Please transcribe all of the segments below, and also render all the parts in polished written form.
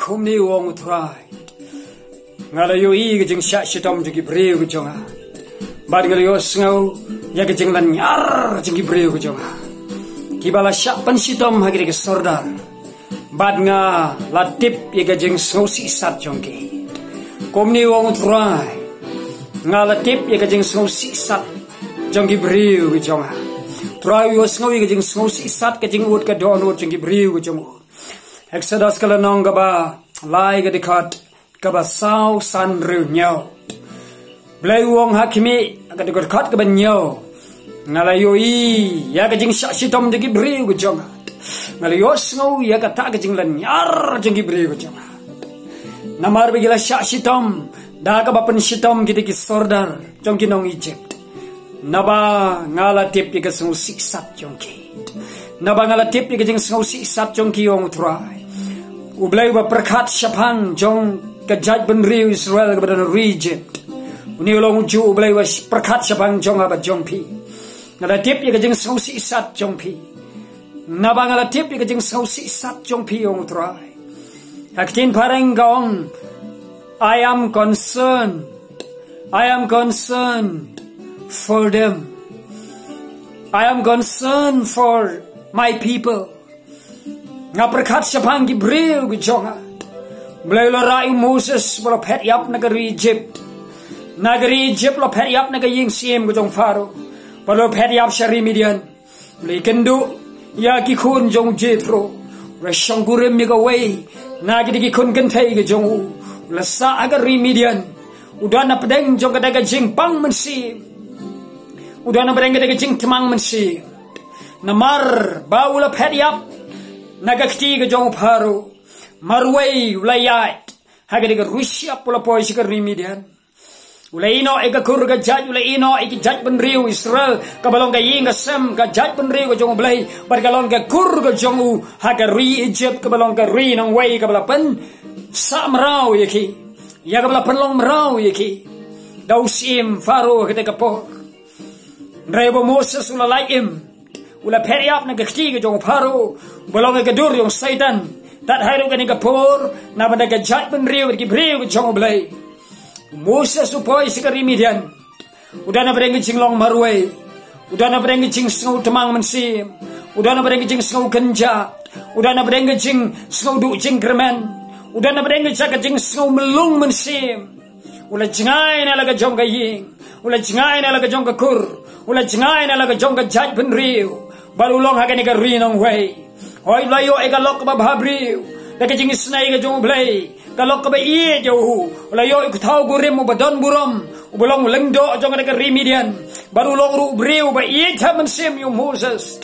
kumni wong utrai ngala yo I gajing sha shitom jigi breu gujonga bad ngala yo sngau ya gajing lan nyar jigi breu gujonga kibala sha pan shitom hagiri ke sordar bad nga latip ya gajing sngau si sat jongki kumni wong utrai ngala tip ya gajing sngau si sat jongki breu gujonga trai yo sngau ya gajing sngau si sat gajing ut ka don ut jongki breu gujonga Exodus kala nong gaba lai ga dikat gaba sao san riu nyao blai wong hakimi ga dikat gaba nyao ngala yo I ya ga jing sha shitom de gibriu ga jonga ngala yo sngo ya ga ta ga jing lan nyar jing gibriu ga jonga namar be gila sha shitom da ga ba pen shitom gi de sordar jong ki nong Egypt naba ngala tip ga sngo sik sat jong ki naba ngala tip ga jing sngo sik sat jong ki ong trai ublay ba perkat syapang jong kajat benriu Israel kepada Egypt uni ulong uju ublay ba perkat syapang jong aba jong pi ngala tip ya kajing sau si sat jong pi naba ngala tip ya kajing sau si sat jong pi ong try haktin pareng gong I am concerned for them. I am concerned for my people. Nga perkat syapang gibril gujonga blay lo rai Moses lo pet yap negeri Egypt lo pet yap negeri ying siem gujong Faro lo pet yap syari Midian blay kendu ya kikun jong Jethro lo shanggurim miga way nagi di kikun gentay gujong lo sa agari Midian udah na pedeng jong kadaga jing pang mensim udah na pedeng kadaga jing temang mensim namar bau lo pet yap nagakti ga jong Faro marway ulayat hagade ga Russia pula poi sikar Midian ulayino ega kur ga jaj ulayino ega jaj benriu Israel ka balong ga yinga sem ga jaj benriu ga jong blai bar galong ga kur ga jong haga ri Egypt ka balong ga ri nang way ka balapan samrau yaki ya ka balapan long mrau yaki dausim Faro hagade ka por rebo Moses ulalaim ula periap na gakti ga jong Faro bolong ga dur yung Satan tat hayro ga ni kapor na banda ga jat benriu gi breu ga jong blai Moses upoi sikari Midian udah na bereng jing long marway udah na bereng jing sngau temang mensim udah na bereng jing sngau kenja udah na bereng jing sngau du jing kremen udah na bereng jing sngau melung mensim ula jingai na laga jong ga ying ula jingai na laga jong ga kur ula jingai na laga jong ga jat benriu baru long hagani ga rinong way hoy layo e ga lok ba bhabriu daga jing snai ga jong blai ga lok ba ie jo layo ik thau gurim ba don burom ubulong lengdo jong ga ri Midian baru long ru breu ba ie thaman sim yu Moses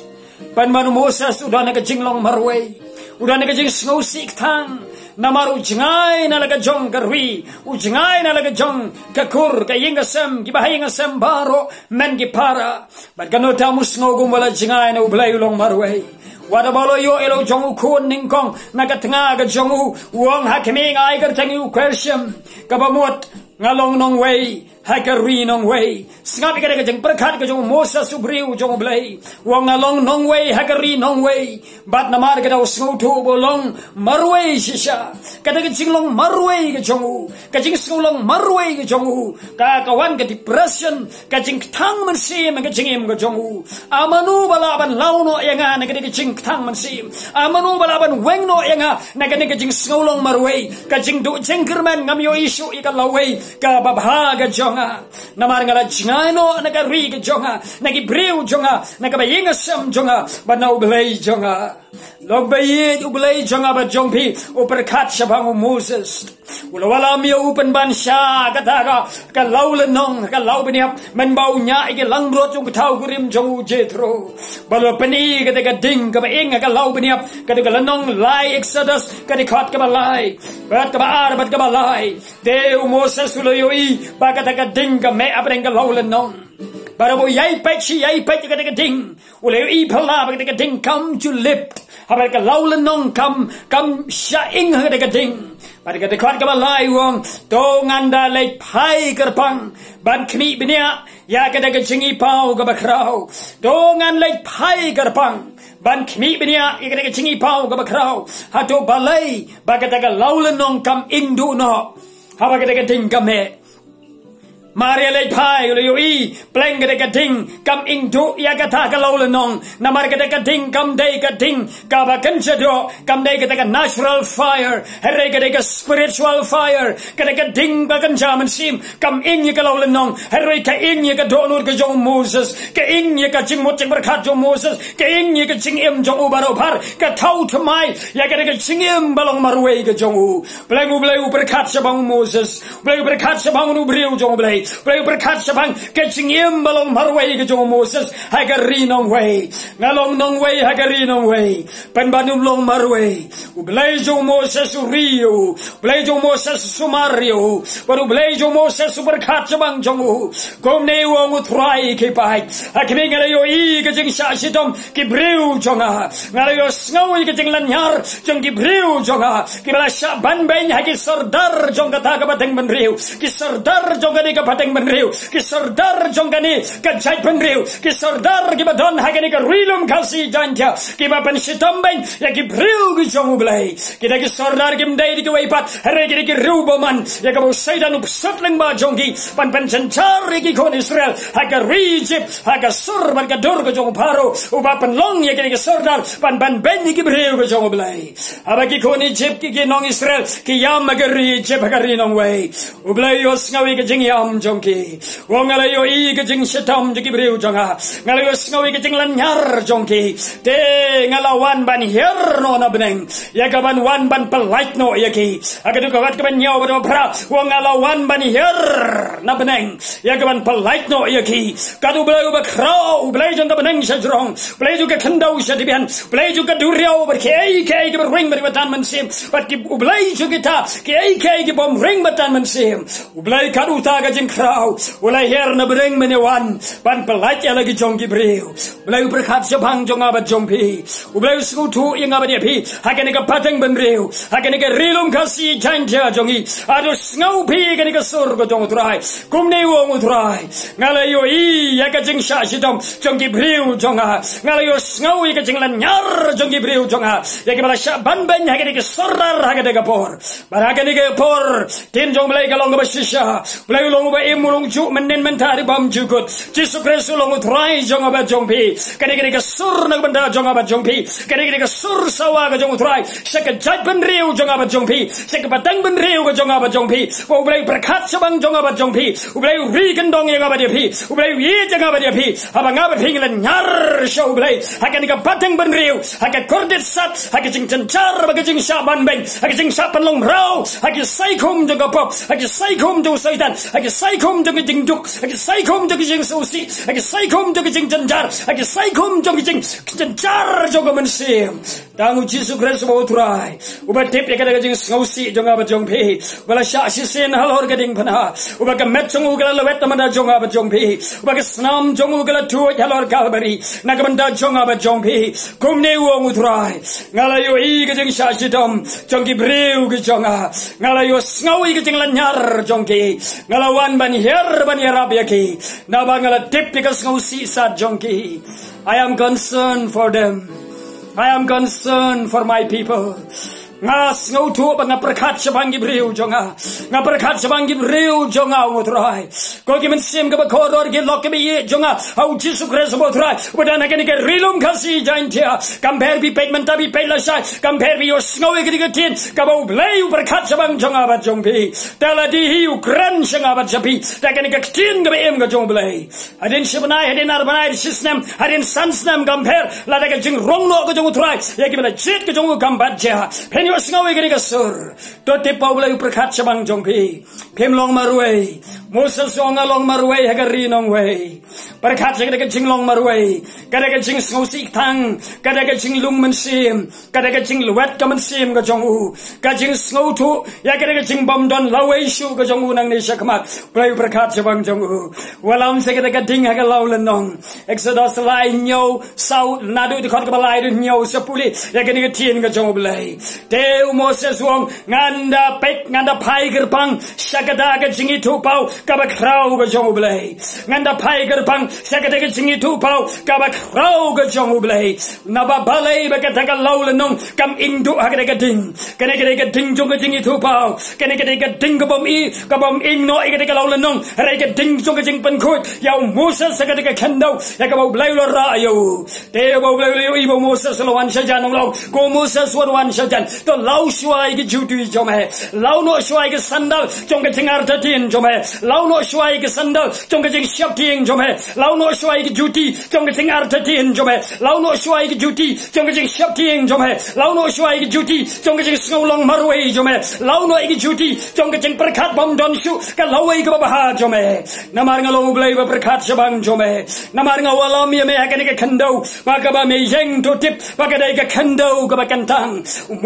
pan manu Moses udah na ga jing long marway udah na ga jing snow sik thang namaru jingai na laga jong garwi ujingai na laga jong kakur kayinga sem gibahinga sem baro men gipara bagano tamus ngogum wala jingai na ublay long marway wada balo yo elo jong ukun ningkong nagatnga ga jong wong hakimi ngai gar tangi question kabamot ngalong nong way hakari nong way singapi kada ga jeng perkat ga jong Moses subriu jong blai wong ngalong nong way hakari nong way bat namar ga daw sngtu bolong marway shisha kada ga jinglong marway ga jong ka jing sngulong marway ga jong ka kawan ga depression ka jing thang man sim ga jingim ga jong amanu balaban launo yanga na ga jing thang man sim amanu balaban wengno yanga na ga jing sngulong marway ka jing du jing kerman ngam yo isu ika laway ka babha ga jonga namar ngala jingano naga ri ga jonga nagi breu jonga naga bayinga sam jonga banau belai jonga log bayi ublai jonga ba jongpi uperkat syabang Moses ulawala mi upen bansha kata ka laulenong ka lau beniap men bau nya ige langrot jong tau gurim jong Jethro balo pani kata ka ding ka bainga ka lau beniap kata ka lanong lai Exodus kata khat ka balai bat ka baar bat ka balai deu Moses ulayoi ba kata ka ding ka me apreng ka laulenong Barabo yai pechi ka ding. Ule I pala ka ding come to lip. Habaka laulan nong come sha ing ka ding. Barika de kwat ka balai wong dong anda lek pai kerpang ban kmi benia ya ka de chingi pau ka bakrau dong an lek pai kerpang ban kmi benia ya ka de chingi pau ka bakrau hato balai bagata ka laulan nong kam indu no habaka de ding kame Maria lay pai ule yoi pleng ka de ding kam indu ya ka ta ka laulan nong na mar ka de ding kam dei ka ding ka ba kan chado kam dei ka natural fire herre ka de spiritual fire ka de ding ba kan jaman sim kam in ya ka laulan nong herre ka in ya ka donur ka jong Moses ka in ya ka ching mot ching berkat jong Moses ka in ya ka ching em jong ubaro par ka thau thmai ya ka de ching em balong marwei ka jong u pleng berkat sa bang Moses pleng berkat sa bang nu briu jong blai Play berkat sabang kecingim balong marway ke jong Moses hagari nong way ngalong nong way hagari nong way panbanum long marway ublay jong Moses uriyo blay jong Moses sumario baru blay jong Moses berkat sabang jong u kom ne wong utrai ke pai hakimi ngalayo I ke jing sha sidom ki breu jonga ngalayo snawi ke jing lanyar jong ki breu jonga ki bala sha ban ben hagi sardar jong kata ka bateng benriu ki sardar jong ka Pateng benriu, ki sardar jongani ka jai benriu, ki sardar ki badon hagani ka rilum kalsi janja, ki bapan sitambeng ya ki briu ki jongu blai, ki dagi sardar ki mdai di ki waipat, hare ki ruboman ya ka bo saidan up sutling ba jongi, pan cencar ki kon Israel, haga rijip, haga surban ka dur ka jongu paro, ubapan long ya ki sardar pan ben ki briu ka jongu blai, aba ki kon Egypt ki nong Israel, ki yam haga rijip haga rinong way, ublai os ngawi ka jing yam jongki wong ngalayo I ke jing setam jiki briu jonga ngalayo ngawi ke jing lanyar jongki te ngalawan ban hier no na beneng ya kaban wan ban pelait no yaki agadu kawat kaban nyaw bro pra wong ngalawan ban hier na beneng ya kaban pelait no yaki kadu blai ba krau blai jong ka beneng sajrong blai juga kendau sadibian blai juga duriau berkei ke berring berbatan mensim bat ki blai juga ta ke bom ring batan mensim blai kadu ta ga jing krau ulai her na bereng menewan ban pelat ya lagi jong gibreu ulai berkat sebang jong abat jong pi ulai skutu yang abat dia pi hakane ka pateng benreu hakane ka rilum kasi janja jongi adus ngau pi kane ka surga jong utrai kumne wong utrai ngalayo I ya ka jing sha sidom jong gibreu jonga ngalayo ngau I ka jing lanyar jong gibreu jonga ya ka bala sha ban ban hakane ka sorar hakane ka por baragane ka por tin jong ulai ka long ba shisha ulai long ba emulong ju menen mentari bam jugut Jesu Kristus long utrai jong abat jong pi kane ka sur na benda jong abat jong pi kane ka sur sawa ka jong utrai sek jat ben riu jong abat jong pi sek batang ben riu ka jong abat jong pi ulai berkat sebang jong abat jong pi ulai ri kendong yang abat dia pi ulai ye jong abat dia pi abang abat pinglan nyar show ulai hakan ka batang ben riu hakan kordet sat hakan jing cencar baga jing saban beng hakan jing sapan long rau hakan saikum jong pop hakan saikum jong saitan hakan saikum jong jing juk hakan saikum jong jing susi hakan saikum jong jing cencar hakan saikum jong jing cencar jong mensim dangu Jesu Kristus mo utrai ubat tip ya kada jing susi jong abat jong pi wala sha sisen halor gading pana ubat ka met jong ugala lewet tamada jong abat jong pi ubat ka snam jong ugala tu halor kalbari nagamanda jong abat jong pi kumne wong utrai ngalayo I ka jing sha sidom jong ki breu ki jonga ngalayo ngawi ka jing lanyar jong ki ngalawan ban herab yaki nabangala tip ka ngausi sa jong ki I am concerned for them. I am concerned for my people. Ngas ngau tu ba ngaperkat sabang gibreu jonga ngaperkat sabang gibreu jonga utrai ko ki mensim ka bakoror gi lok bi jonga au Jesu Kristus utrai badana ka ni ka rilum kasi jantia compare bi payment bi pay la sai compare bi your snow gi tin ka ba blai berkat sabang jonga ba jong bi tala di hi ukran sanga ba japi ta ka ni ka tin ga em ga jong blai adin shibnai adin arbanai sisnem adin sansnem compare la da ka jing rong lo ga jong utrai ya ki bela chit ka jong kam ba ja penyo sngawi gani kasur to te paulai prakhat sabang jongpi phim long marwei Moses songa long marwei hagari nong wei prakhat se ka jing long marwei kada ka jing sngosi thang kada ka jing lung man sim kada ka jing luat ka man sim ka jong u ka jing sngo thu ya kada ka jing bom don lawei shu ka jong u nang ni sakmat plai prakhat sabang jong u walam se ka ding ha ka law lan nong exodus lai nyo sau nadu de khot ka lai de nyo sapuli ya ka ni ka tien ka jong blai Teu Moses wong nganda pek nganda pai gerbang sakada ka jingi thu pau ka ba krau ka jong blai nganda pai gerbang sakada ka jingi thu pau ka ba krau ka jong blai na ba balai ba ka ka law le nong kam ing du ha ka ding ka ding jong ka jingi thu pau ka ding ka bom ing no ka law le nong re ka ding jong ka jing pan khoi yau Moses sakada ka khandau ya ka ba blai lo ra yo Teu ba blai lo i ba Moses lo wan sa jan lo ko Moses wan sa jan to lau shuai ke jutu jom hai lau no shuai ke sandal jong ke jingar ta tin jom hai lau no shuai ke sandal jong ke jing shap tin jom hai lau no shuai ke juti jong ke jingar ta tin jom hai lau no shuai ke juti jong ke jing shap tin jom hai lau no shuai ke juti jong ke jing snolong marwei jom hai lau no ke juti jong ke jing prakhat bom don shu ka lawei ke ba ha jom hai namar nga lo blai ba prakhat sabang jom hai namar nga wala mi me ka ni ke khandau ba ka ba me yeng to tip ba ka dai ka khandau ka ba kantang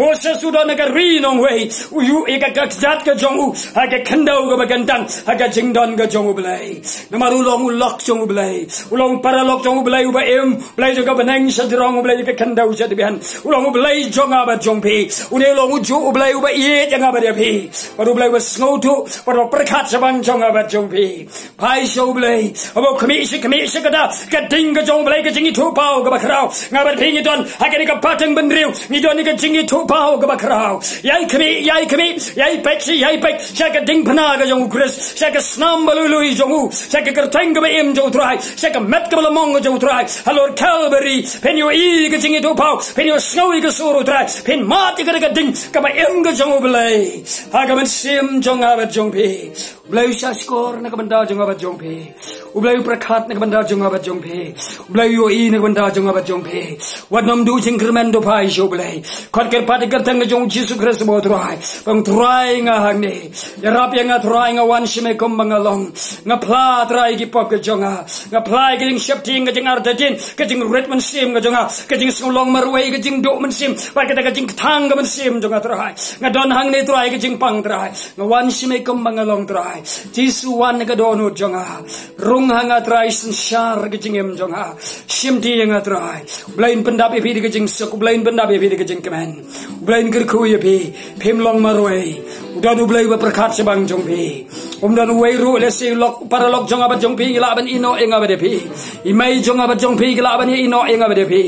Moses sudah negeri nong wei uyu eka gajat ke jong u aga khandau ga bagantang aga jingdon ga jong u blai namaru long u lok jong u blai ulong para lok jong u blai u ba em blai jo ga banang sadrong u blai ga khandau jat bihan ulong u blai jong aba jong pi une long u ju u blai u ba ye jang aba dia pi paru blai wa sngo tu paru prakhat sabang jong aba jong pi pai show blai abo khmi shi ka da ka ding ga jong blai ga jingi thu pau ga ba khrau ngabar phi ni don aga ni ka patang bandriu ni don ni ga jingi thu pau ga ba khrau yai kami yai pek shaka ding pana ga jong Chris shaka snam balului jong u shaka kertang ga em jong trai shaka met ga mong jong trai halor Calvary pen yo i ga jingi to pau pen yo snowy ga suru trai pen mat ga ding ga ba em ga jong blai ha ga man sim jong aba jong pi blai sha skor na ga banda jong aba jong pi blai prakhat na ga banda jong aba jong pi blai yo i na ga banda jong aba jong pi wat nam du jing kermen do pai sho blai khot ker pat ga tang jong Jesus Christ bo trai bang trai nga hang ni yarap yang nga trai nga wan shime kom bangalong nga pla trai gi pok ga jonga nga pla gi jing shap ting ga jing ar da jin ga jing red man sim ga jonga ga jing sulong marwei ga jing do man sim ba ga jing thang ga man sim jonga trai nga don hang ni trai ga jing pang trai nga wan shime kom bangalong trai jisu wan ga don ut jonga rung hang nga trai sin shar ga jing em jonga shim ti nga trai blain pendap e pi ga jing sok blain pendap e pi ga jing kemen blain ker khu ye pi phim long marwei udan ublai ba prakhat sabang jong pi umdan wei ru le si lok para lok jong abat jong pi la ban ino enga ba de pi imai jong abat jong pi la ban ino enga ba de pi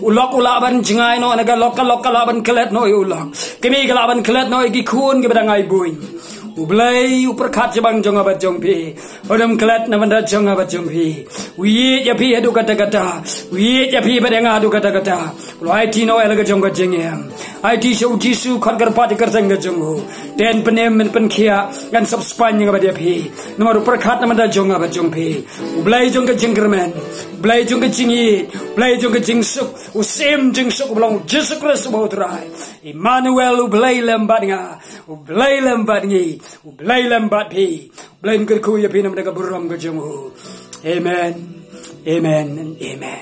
ulok ula ban jingai no naga lok la ban klet no ulok kemi la ban klet no gi khun gi badangai bui ublai uprakhat sabang jong abat jong pi odam klet na banda jong abat jong pi wi ya pi adu kata wi ya pi badenga adu kata loi ti no elaga jong ga jengem ai ti show jisu khot gar pat gar sang ga jong ho ten penem men pen khia gan subscribe ga ba dia pi nomor prakhat na banda jong abat jong pi ublai jong ga jengkermen blai jong ga jingi blai jong ga jingsuk usem jingsuk belong Jesus Christ bo trai Emmanuel ublai lembat nga ublai lembat ngi ublai lembat pi blai ker khu ya pi nam da ga buram ga jong ho amen and amen